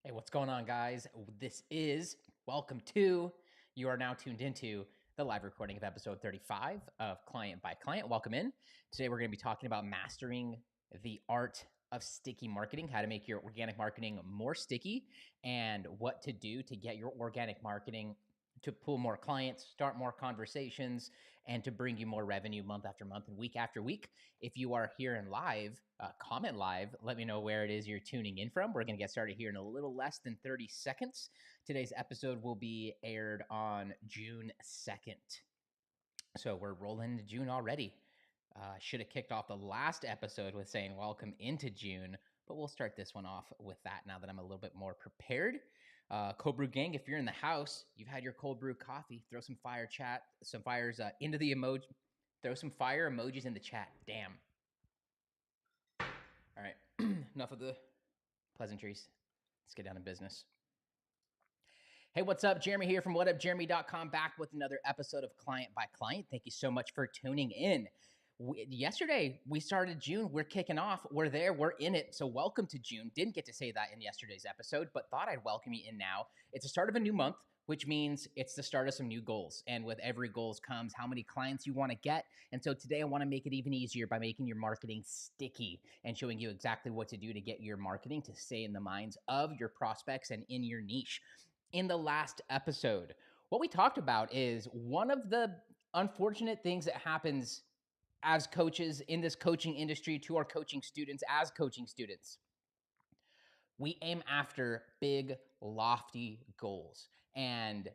Hey, what's going on, guys? You are now tuned into the live recording of episode 35 of Client by Client. Welcome in. Today, we're going to be talking about mastering the art of sticky marketing, how to make your organic marketing more sticky, and what to do to get your organic marketing to pull more clients, start more conversations, and to bring you more revenue month after month and week after week. If you are here in live, comment live. Let me know where it is you're tuning in from. We're going to get started here in a little less than 30 seconds. Today's episode will be aired on June 2nd. So we're rolling into June already. Should have kicked off the last episode with saying welcome into June, but we'll start this one off with that now that I'm a little bit more prepared. Cold Brew Gang, if you're in the house, you've had your cold brew coffee, throw some fires into the emoji. Throw some fire emojis in the chat. Damn. All right, enough of the pleasantries. Let's get down to business. Hey, what's up? Jeremy here from whatupjeremy.com, back with another episode of Client by Client. Thank you so much for tuning in. Yesterday, we started June. We're kicking off. We're there. We're in it. So welcome to June. Didn't get to say that in yesterday's episode, but thought I'd welcome you in now. It's the start of a new month, which means it's the start of some new goals. And with every goals comes how many clients you want to get. And so today I want to make it even easier by making your marketing sticky and showing you exactly what to do to get your marketing to stay in the minds of your prospects and in your niche. In the last episode, what we talked about is one of the unfortunate things that happens as coaches in this coaching industry to our coaching students as coaching students. We aim after big, lofty goals. And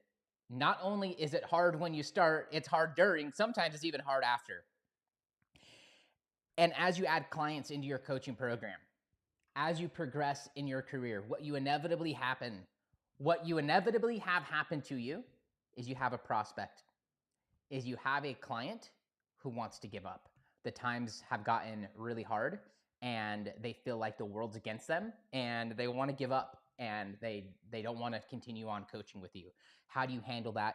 not only is it hard when you start, it's hard during, sometimes it's even hard after. And as you add clients into your coaching program, as you progress in your career, what you inevitably have happen to you is you have a prospect, is you have a client who wants to give up. The times have gotten really hard and they feel like the world's against them and they want to give up and they don't want to continue on coaching with you. How do you handle that?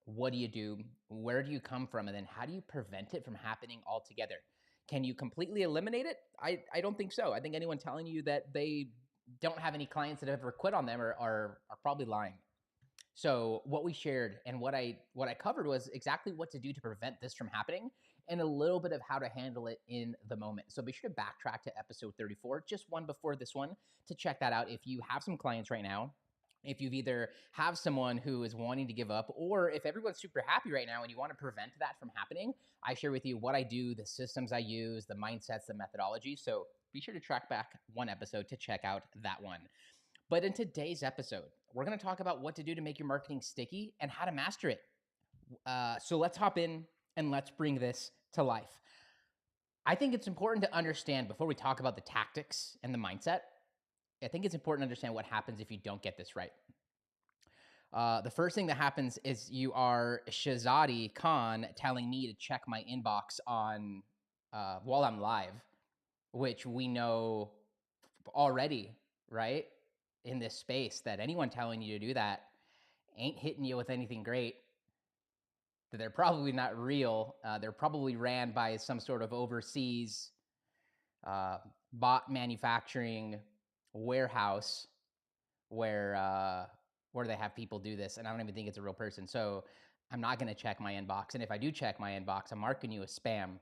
What do you do? Where do you come from? And then how do you prevent it from happening altogether? Can you completely eliminate it? I don't think so. I think anyone telling you that they don't have any clients that have ever quit on them are probably lying. So what we shared and what I covered was exactly what to do to prevent this from happening and a little bit of how to handle it in the moment. So be sure to backtrack to episode 34, just one before this one, to check that out if you have some clients right now. If you've either have someone who is wanting to give up, or if everyone's super happy right now and you want to prevent that from happening, I share with you what I do, the systems I use, the mindsets, the methodology. So be sure to track back one episode to check out that one. But in today's episode, we're going to talk about what to do to make your marketing sticky and how to master it. So let's hop in and let's bring this to life. I think it's important to understand before we talk about the tactics and the mindset, I think it's important to understand what happens if you don't get this right. The first thing that happens is you are Shahzadi Khan telling me to check my inbox on while I'm live, which we know already, right? In this space that anyone telling you to do that ain't hitting you with anything great. They're probably not real. They're probably ran by some sort of overseas bot manufacturing warehouse where they have people do this, and I don't even think it's a real person. So I'm not going to check my inbox, and if I do check my inbox, I'm marking you as spam.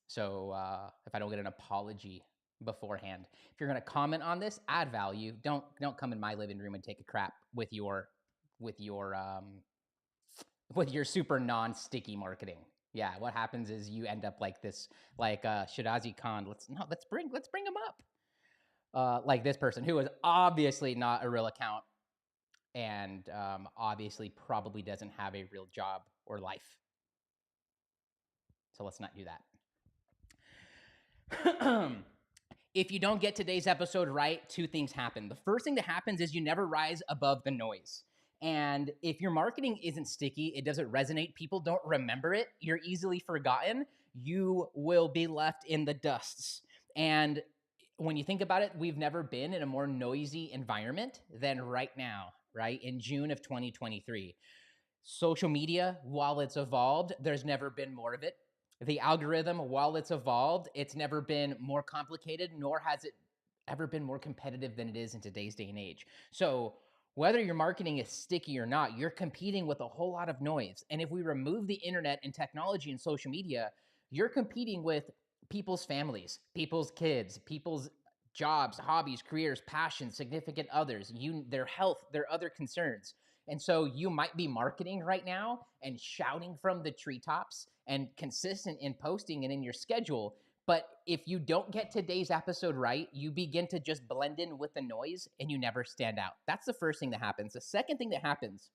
So if I don't get an apology beforehand, if you're going to comment on this, add value. Don't come in my living room and take a crap with your super non-sticky marketing. Yeah, what happens is you end up like this, like Shahzadi Khan. Let's bring him up. Like this person who is obviously not a real account and obviously probably doesn't have a real job or life. So let's not do that. If you don't get today's episode right, two things happen. The first thing that happens is you never rise above the noise. And if your marketing isn't sticky, it doesn't resonate, people don't remember it, you're easily forgotten, you will be left in the dusts. And when you think about it, we've never been in a more noisy environment than right now, right? In June of 2023. Social media, while it's evolved, there's never been more of it. The algorithm, while it's evolved, it's never been more complicated, nor has it ever been more competitive than it is in today's day and age. So whether your marketing is sticky or not, you're competing with a whole lot of noise. And if we remove the internet and technology and social media, you're competing with people's families, people's kids, people's jobs, hobbies, careers, passions, significant others, their health, their other concerns. And so you might be marketing right now and shouting from the treetops and consistent in posting and in your schedule. But if you don't get today's episode right, you begin to just blend in with the noise and you never stand out. That's the first thing that happens. The second thing that happens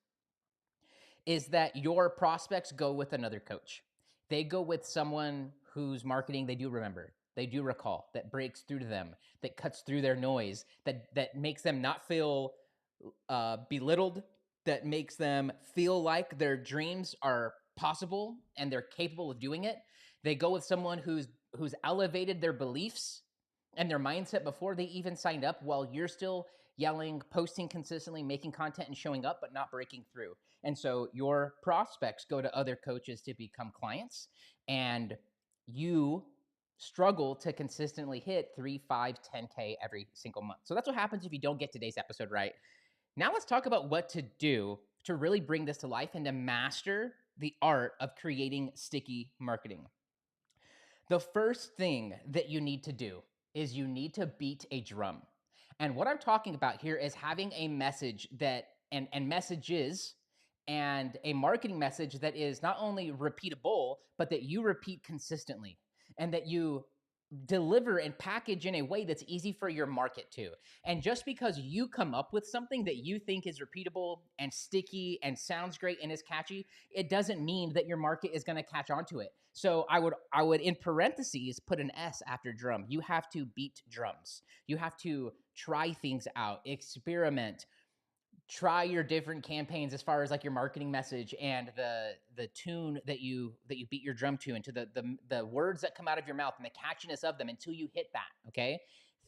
is that your prospects go with another coach. They go with someone whose marketing they do remember, they do recall, that breaks through to them, that cuts through their noise, that makes them not feel belittled, that makes them feel like their dreams are possible and they're capable of doing it. They go with someone who's elevated their beliefs and their mindset before they even signed up, while you're still yelling, posting consistently, making content and showing up, but not breaking through. And so your prospects go to other coaches to become clients, and you struggle to consistently hit 3, 5, 10K every single month. So that's what happens if you don't get today's episode right. Now let's talk about what to do to really bring this to life and to master the art of creating sticky marketing. The first thing that you need to do is you need to beat a drum. And what I'm talking about here is having a message that and messages and a marketing message that is not only repeatable, but that you repeat consistently and that you deliver and package in a way that's easy for your market to. And just because you come up with something that you think is repeatable and sticky and sounds great and is catchy, it doesn't mean that your market is going to catch on to it. So I would in parentheses put an S after drum. You have to beat drums. You have to try things out, experiment, try your different campaigns as far as like your marketing message and the tune that you beat your drum to, and to the words that come out of your mouth and the catchiness of them until you hit that. Okay,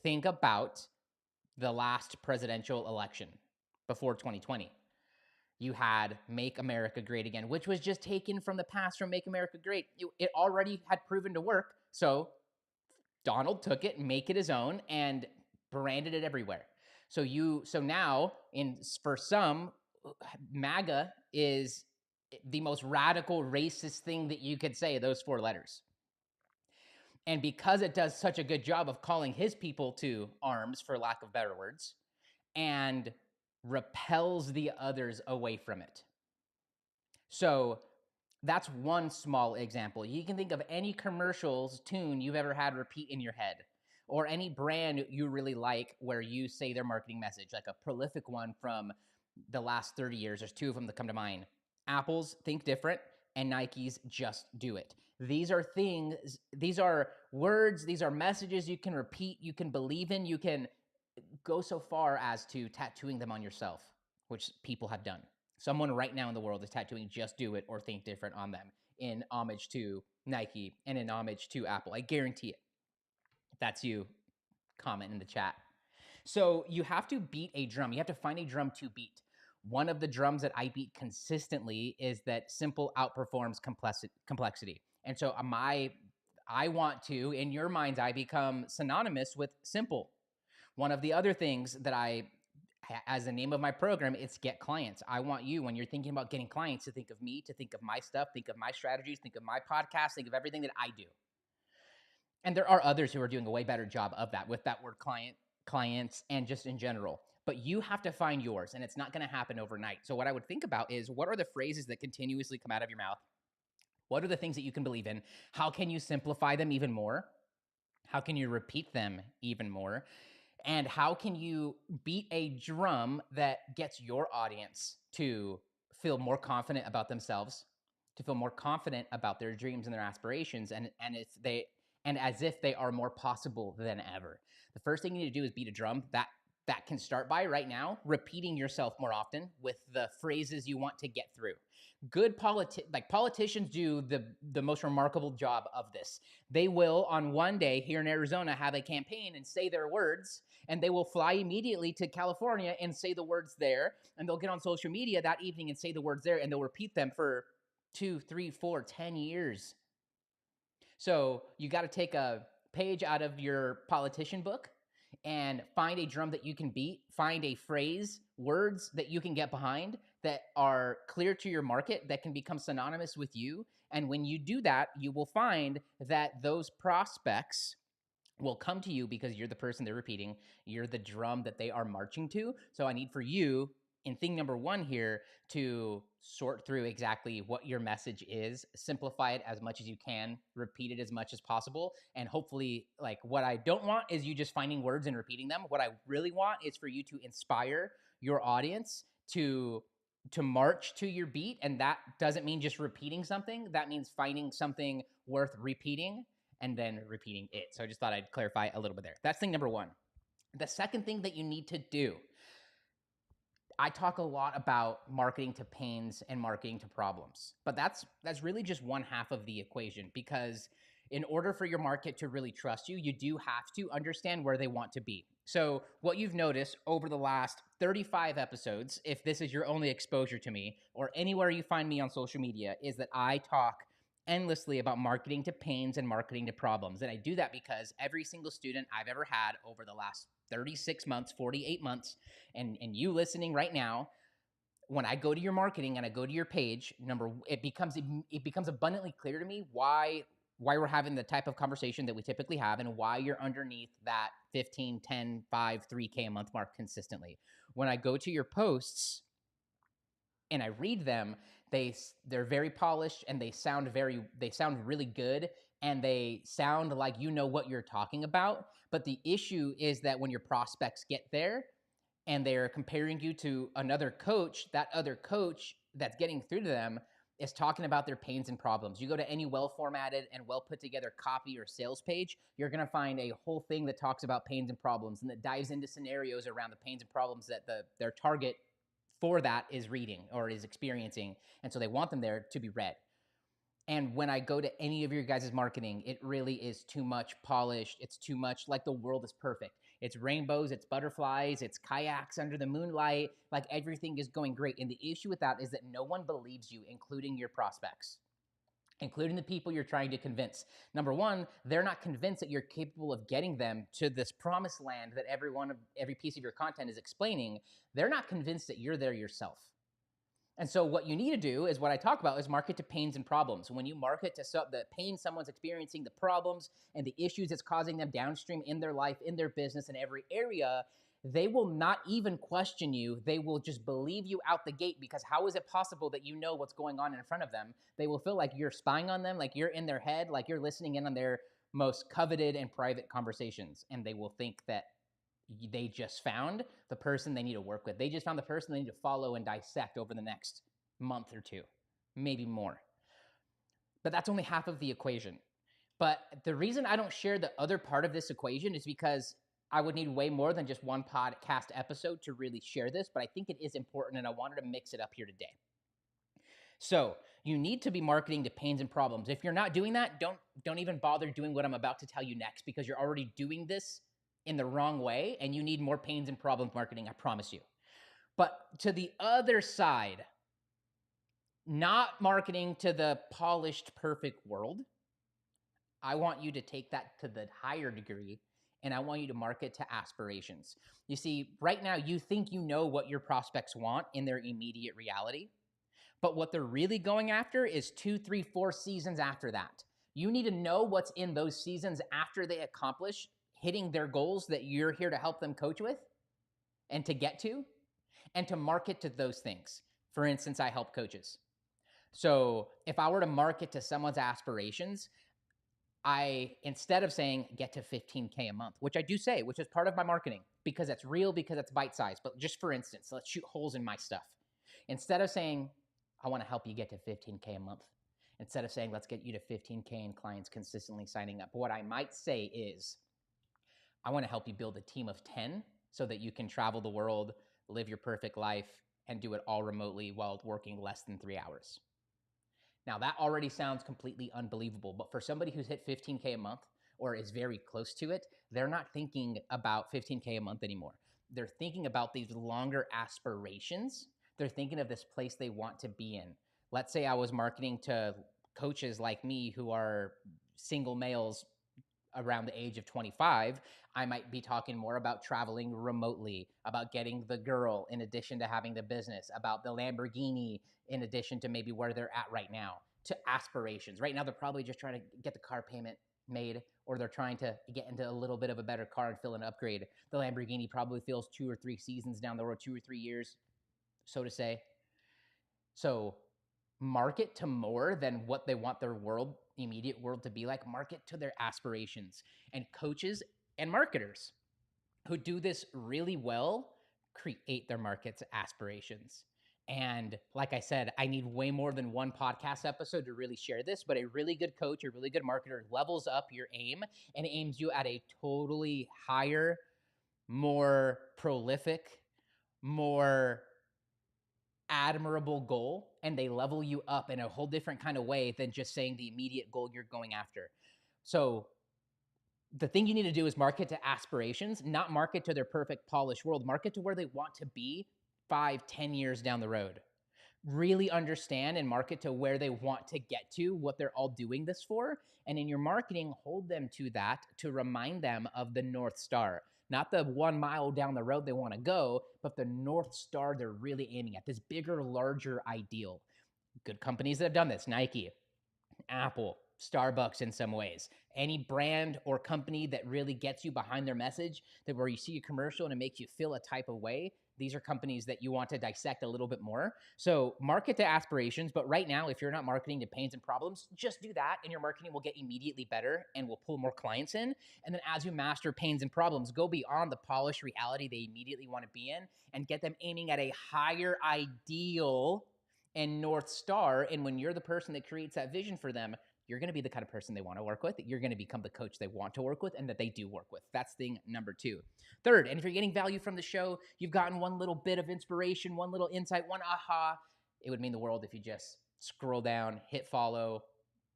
think about the last presidential election before 2020. You had Make America Great Again, which was just taken from the past from Make America Great. It already had proven to work, so Donald took it, make it his own, and branded it everywhere. So now, for some, MAGA is the most radical racist thing that you could say, those 4 letters. And because it does such a good job of calling his people to arms, for lack of better words, and repels the others away from it. So that's one small example. You can think of any commercials tune you've ever had repeat in your head, or any brand you really like where you say their marketing message, like a prolific one from the last 30 years. There's 2 of them that come to mind. Apple's Think Different and Nike's Just Do It. These are things, these are words, these are messages you can repeat, you can believe in, you can go so far as to tattooing them on yourself, which people have done. Someone right now in the world is tattooing Just Do It or Think Different on them in homage to Nike and in homage to Apple. I guarantee it. If that's you, comment in the chat. So you have to beat a drum. You have to find a drum to beat. One of the drums that I beat consistently is that simple outperforms complexity. And so I want to, in your mind's eye, become synonymous with simple. One of the other things that as the name of my program, it's Get Clients. I want you, when you're thinking about getting clients, to think of me, to think of my stuff, think of my strategies, think of my podcast, think of everything that I do. And there are others who are doing a way better job of that with that word clients, and just in general. But you have to find yours, and it's not going to happen overnight. So what I would think about is, what are the phrases that continuously come out of your mouth? What are the things that you can believe in? How can you simplify them even more? How can you repeat them even more? And how can you beat a drum that gets your audience to feel more confident about themselves, to feel more confident about their dreams and their aspirations, and as if they are more possible than ever? The first thing you need to do is beat a drum. That can start by right now repeating yourself more often with the phrases you want to get through. Good politicians do the most remarkable job of this. They will, on one day here in Arizona, have a campaign and say their words, and they will fly immediately to California and say the words there, and they'll get on social media that evening and say the words there, and they'll repeat them for 2, 3, 4, 10 years. So you got to take a page out of your politician book and find a drum that you can beat, find a phrase, words that you can get behind that are clear to your market, that can become synonymous with you. And when you do that, you will find that those prospects will come to you because you're the person they're repeating. You're the drum that they are marching to. So I need for you, in thing number one here, to sort through exactly what your message is, simplify it as much as you can, repeat it as much as possible. And hopefully, like, what I don't want is you just finding words and repeating them. What I really want is for you to inspire your audience to march to your beat. And that doesn't mean just repeating something. That means finding something worth repeating and then repeating it. So I just thought I'd clarify a little bit there. That's thing number one. The second thing that you need to do, I talk a lot about marketing to pains and marketing to problems, but that's really just one half of the equation, because in order for your market to really trust you, you do have to understand where they want to be. So what you've noticed over the last 35 episodes, if this is your only exposure to me or anywhere you find me on social media, is that I talk endlessly about marketing to pains and marketing to problems. And I do that because every single student I've ever had over the last 36 months, 48 months, and you listening right now, when I go to your marketing and I go to your page, it becomes abundantly clear to me why we're having the type of conversation that we typically have, and why you're underneath that 15, 10, 5, 3K a month mark consistently. When I go to your posts and I read them, they're very polished, and they sound really good, and they sound like you know what you're talking about. But the issue is that when your prospects get there and they're comparing you to another coach, that other coach that's getting through to them is talking about their pains and problems. You go to any well-formatted and well-put-together copy or sales page, you're going to find a whole thing that talks about pains and problems and that dives into scenarios around the pains and problems that their target for that is reading or is experiencing. And so they want them there to be read. And when I go to any of your guys' marketing, it really is too much polished. It's too much like the world is perfect. It's rainbows, it's butterflies, it's kayaks under the moonlight. Like, everything is going great. And the issue with that is that no one believes you, including your prospects, including the people you're trying to convince. Number one, they're not convinced that you're capable of getting them to this promised land that every piece of your content is explaining. They're not convinced that you're there yourself. And so what you need to do is what I talk about is market to pains and problems. When you market to the pain someone's experiencing, the problems and the issues it's causing them downstream in their life, in their business, in every area, they will not even question you. They will just believe you out the gate, because how is it possible that you know what's going on in front of them? They will feel like you're spying on them, like you're in their head, like you're listening in on their most coveted and private conversations. And they will think that they just found the person they need to work with. They just found the person they need to follow and dissect over the next month or two, maybe more. But that's only half of the equation. But the reason I don't share the other part of this equation is because I would need way more than just one podcast episode to really share this, but I think it is important, and I wanted to mix it up here today. So you need to be marketing to pains and problems. If you're not doing that, don't even bother doing what I'm about to tell you next, because you're already doing this in the wrong way, and you need more pains and problems marketing, I promise you. But to the other side, not marketing to the polished, perfect world, I want you to take that to the higher degree, and I want you to market to aspirations. You see, right now, you think you know what your prospects want in their immediate reality, but what they're really going after is 2, 3, 4 seasons after that. You need to know what's in those seasons after they accomplish hitting their goals that you're here to help them coach with and to get to, and to market to those things. For instance, I help coaches. So if I were to market to someone's aspirations, instead of saying get to 15K a month, which I do say, which is part of my marketing, because it's real, because it's bite-sized. But just for instance, let's shoot holes in my stuff. Instead of saying, I want to help you get to 15K a month, instead of saying, let's get you to 15K in clients consistently signing up, what I might say is, I want to help you build a team of 10 so that you can travel the world, live your perfect life, and do it all remotely while working less than 3 hours. Now, that already sounds completely unbelievable, but for somebody who's hit 15K a month or is very close to it, they're not thinking about 15K a month anymore. They're thinking about these longer aspirations. They're thinking of this place they want to be in. Let's say I was marketing to coaches like me who are single males around the age of 25, I might be talking more about traveling remotely, about getting the girl in addition to having the business, about the Lamborghini in addition to maybe where they're at right now, to aspirations. Right now, they're probably just trying to get the car payment made, or they're trying to get into a little bit of a better car and fill an upgrade. The Lamborghini probably feels 2 or 3 seasons down the road, 2 or 3 years, so to say. So market to more than what they want their immediate world to be like. Market to their aspirations. And coaches and marketers who do this really well create their market's aspirations. And like I said, I need way more than one podcast episode to really share this, but a really good coach, a really good marketer levels up your aim and aims you at a totally higher, more prolific, more admirable goal, and they level you up in a whole different kind of way than just saying the immediate goal you're going after. So the thing you need to do is market to aspirations, not market to their perfect polished world. Market to where they want to be 5-10 years down the road. Really understand and market to where they want to get to, what they're all doing this for. And in your marketing, hold them to that to remind them of the North Star. Not the 1 mile down the road they want to go, but the North Star they're really aiming at, this bigger, larger ideal. Good companies that have done this: Nike, Apple, Starbucks in some ways. Any brand or company that really gets you behind their message, that where you see a commercial and it makes you feel a type of way, these are companies that you want to dissect a little bit more. So market to aspirations, but right now, if you're not marketing to pains and problems, just do that and your marketing will get immediately better and will pull more clients in. And then as you master pains and problems, go beyond the polished reality they immediately want to be in and get them aiming at a higher ideal and North Star. And when you're the person that creates that vision for them, you're going to be the kind of person they want to work with. You're going to become the coach they want to work with and that they do work with. That's thing number 2. Third, and if you're getting value from the show, you've gotten one little bit of inspiration, one little insight, one aha, it would mean the world if you just scroll down, hit follow,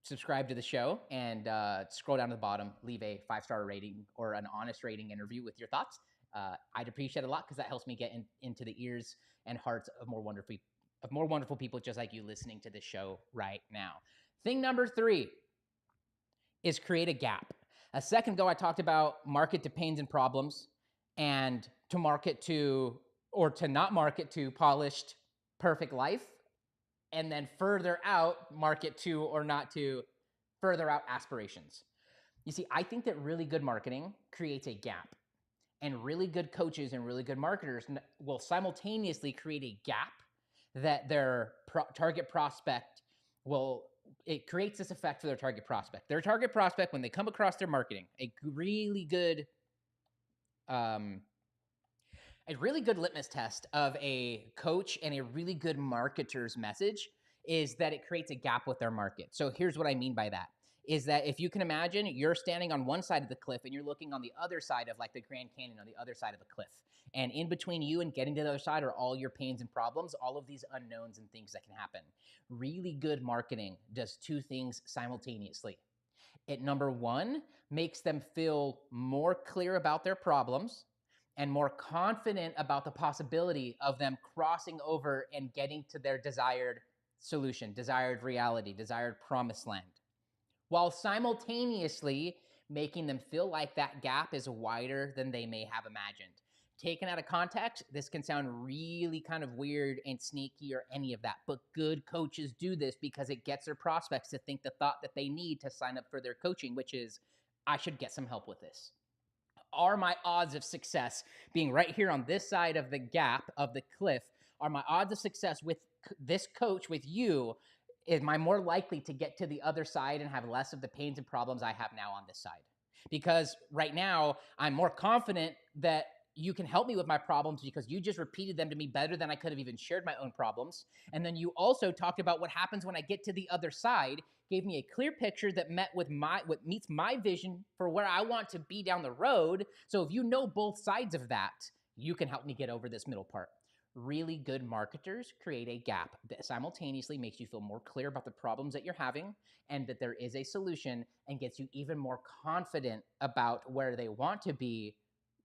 subscribe to the show, and scroll down to the bottom, leave a 5-star rating or an honest rating interview with your thoughts. I'd appreciate it a lot because that helps me get into the ears and hearts of more wonderful people just like you listening to this show right now. Thing number 3 is create a gap. A second ago, I talked about market to pains and problems and to market to, or to not market to polished, perfect life. And then further out, market to or not to further out aspirations. You see, I think that really good marketing creates a gap. And really good coaches and really good marketers will simultaneously create a gap that their target prospect it creates this effect for their target prospect. Their target prospect, when they come across their marketing, a really good litmus test of a coach and a really good marketer's message is that it creates a gap with their market. So here's what I mean by that. Is that if you can imagine, you're standing on one side of the cliff and you're looking on the other side of like the Grand Canyon on the other side of the cliff. And in between you and getting to the other side are all your pains and problems, all of these unknowns and things that can happen. Really good marketing does 2 things simultaneously. It, number 1, makes them feel more clear about their problems and more confident about the possibility of them crossing over and getting to their desired solution, desired reality, desired promised land, while simultaneously making them feel like that gap is wider than they may have imagined. Taken out of context, this can sound really kind of weird and sneaky or any of that, but good coaches do this because it gets their prospects to think the thought that they need to sign up for their coaching, which is, I should get some help with this. Are my odds of success being right here on this side of the gap of the cliff? Are my odds of success with this coach, with you, am I more likely to get to the other side and have less of the pains and problems I have now on this side? Because right now, I'm more confident that you can help me with my problems because you just repeated them to me better than I could have even shared my own problems. And then you also talked about what happens when I get to the other side, gave me a clear picture that met with what meets my vision for where I want to be down the road. So if you know both sides of that, you can help me get over this middle part. Really good marketers create a gap that simultaneously makes you feel more clear about the problems that you're having and that there is a solution and gets you even more confident about where they want to be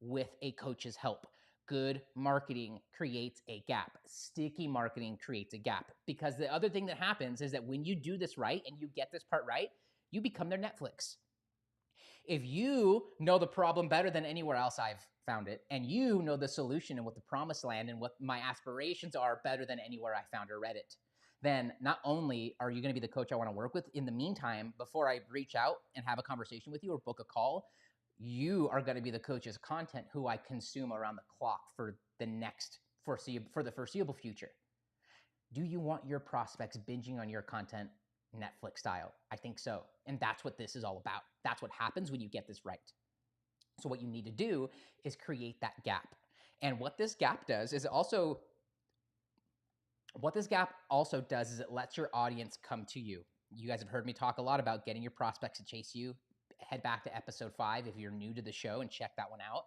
with a coach's help. Good marketing creates a gap. Sticky marketing creates a gap. Because the other thing that happens is that when you do this right and you get this part right, you become their Netflix. If you know the problem better than anywhere else I've found it, and you know the solution and what the promised land and what my aspirations are better than anywhere I found or read it, then not only are you going to be the coach I want to work with, in the meantime, before I reach out and have a conversation with you or book a call, you are going to be the coach's content who I consume around the clock for the foreseeable future. Do you want your prospects binging on your content Netflix style? I think so. And that's what this is all about. That's what happens when you get this right. So what you need to do is create that gap. And what this gap does is it lets your audience come to you. You guys have heard me talk a lot about getting your prospects to chase you. Head back to episode 5 if you're new to the show and check that one out.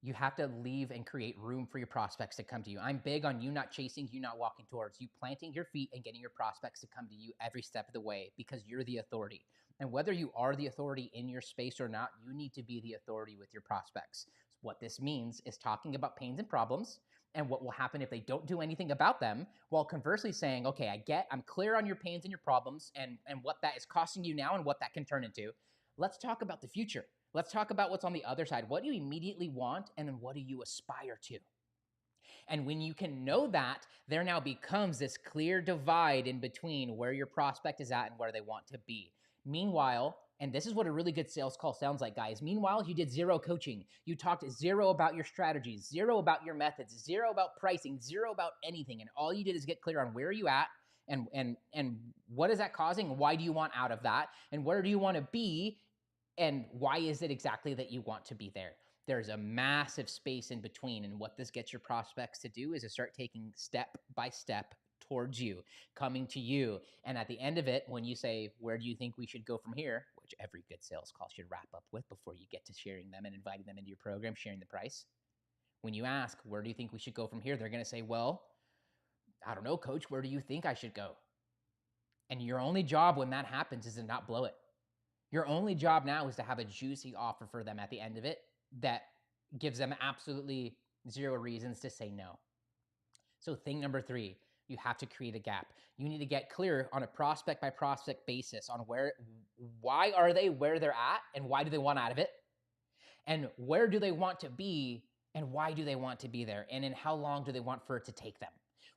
You have to leave and create room for your prospects to come to you. I'm big on you not chasing, you not walking towards, you planting your feet and getting your prospects to come to you every step of the way, because you're the authority. And whether you are the authority in your space or not, you need to be the authority with your prospects. What this means is talking about pains and problems and what will happen if they don't do anything about them, while conversely saying, okay, I'm clear on your pains and your problems and what that is costing you now and what that can turn into. Let's talk about the future. Let's talk about what's on the other side. What do you immediately want? And then what do you aspire to? And when you can know that, there now becomes this clear divide in between where your prospect is at and where they want to be. Meanwhile, and this is what a really good sales call sounds like, guys. Meanwhile, you did zero coaching. You talked zero about your strategies, zero about your methods, zero about pricing, zero about anything. And all you did is get clear on where are you at and what is that causing? Why do you want out of that? And where do you want to be? And why is it exactly that you want to be there? There's a massive space in between. And what this gets your prospects to do is to start taking step by step towards you, coming to you. And at the end of it, when you say, where do you think we should go from here? Which every good sales call should wrap up with before you get to sharing them and inviting them into your program, sharing the price. When you ask, where do you think we should go from here? They're going to say, well, I don't know, coach, where do you think I should go? And your only job when that happens is to not blow it. Your only job now is to have a juicy offer for them at the end of it that gives them absolutely zero reasons to say no. So thing number 3, you have to create a gap. You need to get clear on a prospect by prospect basis on why are they where they're at and why do they want out of it? And where do they want to be and why do they want to be there? And in how long do they want for it to take them?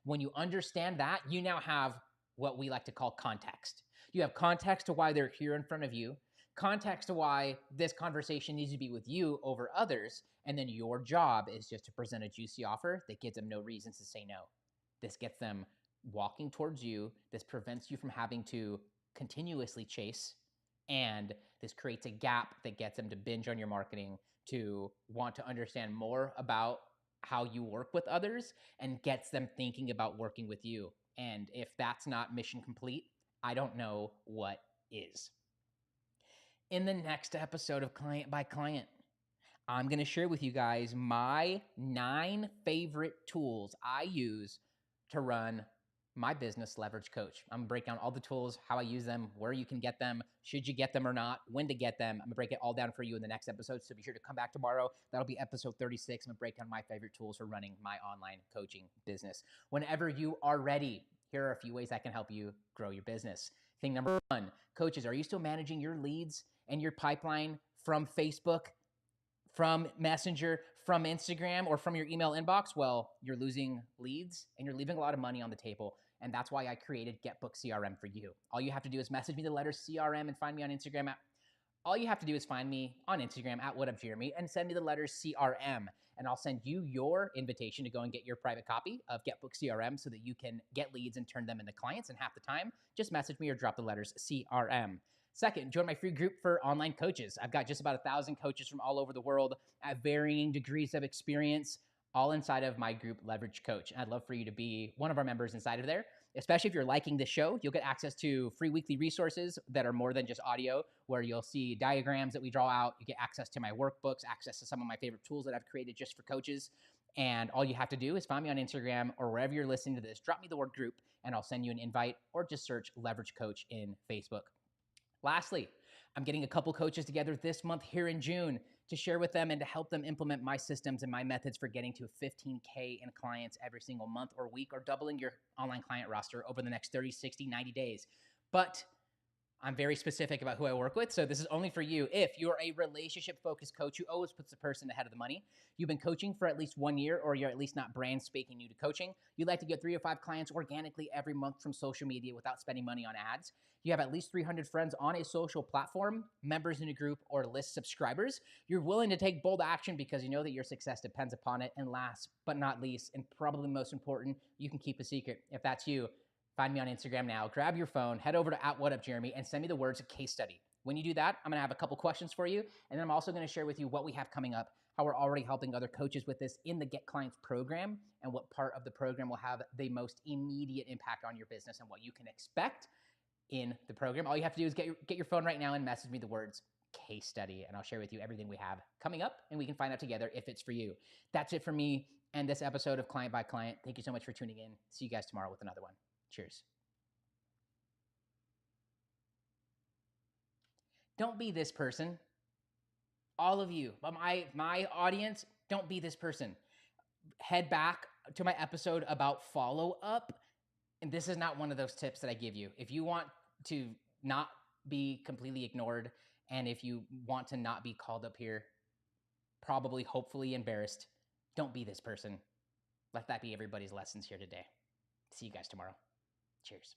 When you understand that, you now have what we like to call context. You have context to why they're here in front of you, context to why this conversation needs to be with you over others, and then your job is just to present a juicy offer that gives them no reasons to say no. This gets them walking towards you. This prevents you from having to continuously chase, and this creates a gap that gets them to binge on your marketing, to want to understand more about how you work with others, and gets them thinking about working with you. And if that's not mission complete, I don't know what is. In the next episode of Client by Client, I'm going to share with you guys my 9 favorite tools I use to run my business, Leverage Coach. I'm going to break down all the tools, how I use them, where you can get them, should you get them or not, when to get them. I'm going to break it all down for you in the next episode, so be sure to come back tomorrow. That'll be episode 36. I'm going to break down my favorite tools for running my online coaching business. Whenever you are ready, here are a few ways I can help you grow your business. Thing number 1, coaches, are you still managing your leads and your pipeline from Facebook, from Messenger, from Instagram, or from your email inbox? Well, you're losing leads and you're leaving a lot of money on the table. And that's why I created GetBookedCRM for you. All you have to do is message me the letter CRM and find me on Instagram all you have to do is find me on Instagram at WhatUpJeremy and send me the letters CRM. And I'll send you your invitation to go and get your private copy of GetBookedCRM so that you can get leads and turn them into clients. And half the time, just message me or drop the letters CRM. Second, join my free group for online coaches. I've got just about 1,000 coaches from all over the world at varying degrees of experience, all inside of my group, Leverage Coach. And I'd love for you to be one of our members inside of there. Especially if you're liking this show, you'll get access to free weekly resources that are more than just audio, where you'll see diagrams that we draw out. You get access to my workbooks, access to some of my favorite tools that I've created just for coaches. And all you have to do is find me on Instagram or wherever you're listening to this, drop me the word group, and I'll send you an invite, or just search Leverage Coach in Facebook. Lastly, I'm getting a couple coaches together this month here in June to share with them and to help them implement my systems and my methods for getting to 15K in clients every single month or week, or doubling your online client roster over the next 30, 60, 90 days. But I'm very specific about who I work with, so this is only for you. If you're a relationship-focused coach who always puts the person ahead of the money, you've been coaching for at least 1 year, or you're at least not brand spanking new to coaching, you'd like to get 3 or 5 clients organically every month from social media without spending money on ads, you have at least 300 friends on a social platform, members in a group, or list subscribers, you're willing to take bold action because you know that your success depends upon it, and last but not least, and probably most important, you can keep a secret. If that's you, find me on Instagram now, grab your phone, head over to @whatupjeremy, and send me the words case study. When you do that, I'm gonna have a couple questions for you, and then I'm also gonna share with you what we have coming up, how we're already helping other coaches with this in the Get Clients program, and what part of the program will have the most immediate impact on your business and what you can expect in the program. All you have to do is get your phone right now and message me the words case study, and I'll share with you everything we have coming up, and we can find out together if it's for you. That's it for me and this episode of Client by Client. Thank you so much for tuning in. See you guys tomorrow with another one. Cheers. Don't be this person. All of you, my audience, don't be this person. Head back to my episode about follow up, and this is not one of those tips that I give you. If you want to not be completely ignored, and if you want to not be called up here, probably hopefully embarrassed, don't be this person. Let that be everybody's lessons here today. See you guys tomorrow. Cheers.